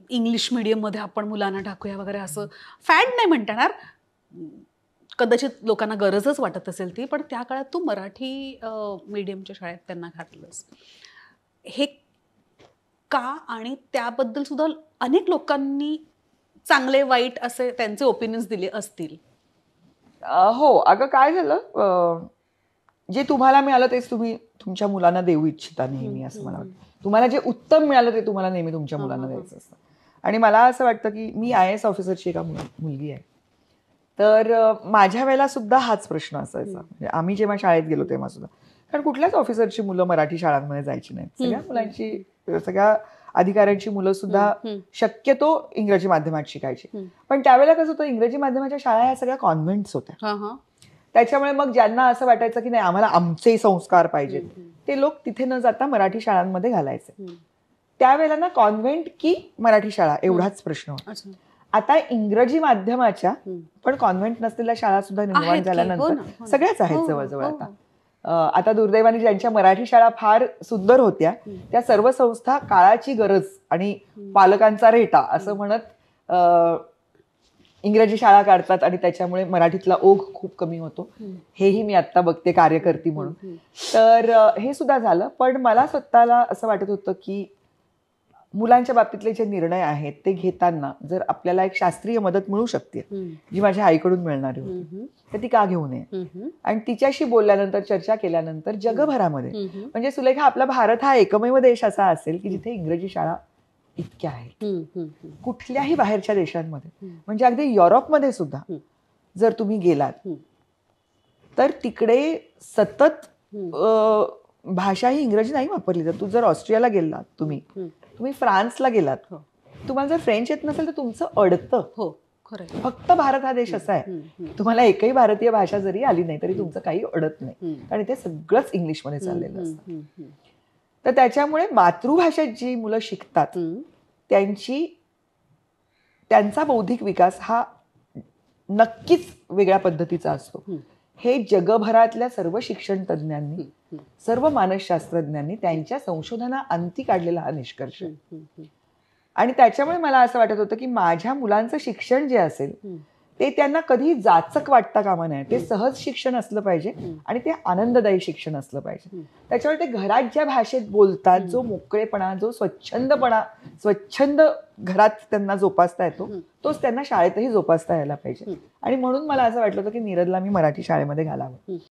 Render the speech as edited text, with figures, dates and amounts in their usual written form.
English मीडियममध्ये आपण मुलांना टाकूया वगैरे असं फॅड नाही म्हणता येणार. कदाचित लोकांना गरजच वाटत असेल ती, पण त्या काळात तू मराठी मीडियमच्या शाळेत त्यांना घातलंस. हे का? आणि त्याबद्दल सुद्धा अनेक लोकांनी चांगले वाईट असे त्यांचे ओपिनियन्स दिले असतील. हो, अगं काय झालं, जे तुम्हाला मिळालं तेच तुम्ही तुमच्या मुलांना देऊ इच्छिता नेहमी, असं मला वाटतं. तुम्हाला जे उत्तम मिळालं ते तुम्हाला नेहमी तुमच्या मुलांना द्यायचं असतं. आणि मला असं वाटतं की मी IAS ऑफिसरची एका मुलगी आहे, तर माझ्या वेळेला सुद्धा हाच प्रश्न असायचा. म्हणजे आम्ही जेव्हा शाळेत गेलो तेव्हा सुद्धा, कारण कुठल्याच ऑफिसरची मुलं मराठी शाळांमध्ये जायची नाहीत. सगळ्या मुलांची, सगळ्या अधिकाऱ्यांची मुलं सुद्धा शक्यतो इंग्रजी माध्यमात शिकायची. पण त्यावेळेला कसं होतं, इंग्रजी माध्यमाच्या शाळा ह्या सगळ्या कॉन्व्हेंट्स होत्या. त्याच्यामुळे मग ज्यांना असं वाटायचं की नाही आम्हाला आमचे संस्कार पाहिजेत, ते लोक तिथे न जाता मराठी शाळांमध्ये घालायचे. त्यावेळेला ना कॉन्व्हेंट की मराठी शाळा एवढाच प्रश्न होता. आता इंग्रजी माध्यमाच्या पण कॉन्व्हेंट नसलेल्या शाळा सुद्धा निर्माण झाल्यानंतर सगळ्याच आहेत जवळजवळ आता. आता दुर्दैवाने ज्यांच्या मराठी शाळा फार सुंदर होत्या त्या सर्व संस्था काळाची गरज आणि पालकांचा रेटा असं म्हणत इंग्रजी शाळा काढतात आणि त्याच्यामुळे मराठीतला ओघ खूप कमी होतो. हेही मी आत्ता बघते कार्यकर्ती म्हणून. तर हे सुद्धा झालं. पण मला स्वतःला असं वाटत होतं की मुलांच्या बाबतीतले जे निर्णय आहेत ते घेताना जर आपल्याला एक शास्त्रीय मदत मिळू शकते, जी माझ्या आईकडून मिळणारी होती, तर ती का घेऊ नये. आणि तिच्याशी बोलल्यानंतर, चर्चा केल्यानंतर जगभरामध्ये, म्हणजे सुलेखा आपला भारत हा एकमेव देश असा असेल की जिथे इंग्रजी शाळा इतक्या आहेत. कुठल्याही बाहेरच्या देशांमध्ये, म्हणजे अगदी युरोपमध्ये सुद्धा जर तुम्ही गेलात तर तिकडे सतत भाषा ही इंग्रजी नाही वापरली जात. तू जर ऑस्ट्रियाला गेलात, तुम्ही फ्रान्सला गेलात, तुम्हाला जर फ्रेंच येत नसेल तर तुमचं अडतं. फक्त भारत हा देश असा आहे, तुम्हाला एकही भारतीय भाषा जरी आली नाही तरी तुमचं काही अडत नाही, कारण इथे सगळंच इंग्लिशमध्ये चाललेलं असतं. तर त्याच्यामुळे मातृभाषेत जी मुलं शिकतात त्यांचा बौद्धिक विकास हा नक्कीच वेगळ्या पद्धतीचा असतो. हे जगभरातल्या सर्व शिक्षण तज्ज्ञांनी, सर्व मानसशास्त्रज्ञांनी त्यांच्या संशोधनाअंती काढलेला हा निष्कर्ष. आणि त्याच्यामुळे मला असं वाटत होतं की माझ्या मुलांचं शिक्षण जे असेल ते त्यांना कधी जाचक वाटता कामा नये. ते सहज शिक्षण असलं पाहिजे आणि ते आनंददायी शिक्षण असलं पाहिजे. त्याच्यामुळे ते घरात ज्या भाषेत बोलतात, जो मोकळेपणा, जो स्वच्छंद घरात त्यांना जोपासता येतो, तोच त्यांना शाळेतही जोपासता यायला पाहिजे. आणि म्हणून मला असं वाटलं होतं की नीरजला मी मराठी शाळेमध्ये घालावं.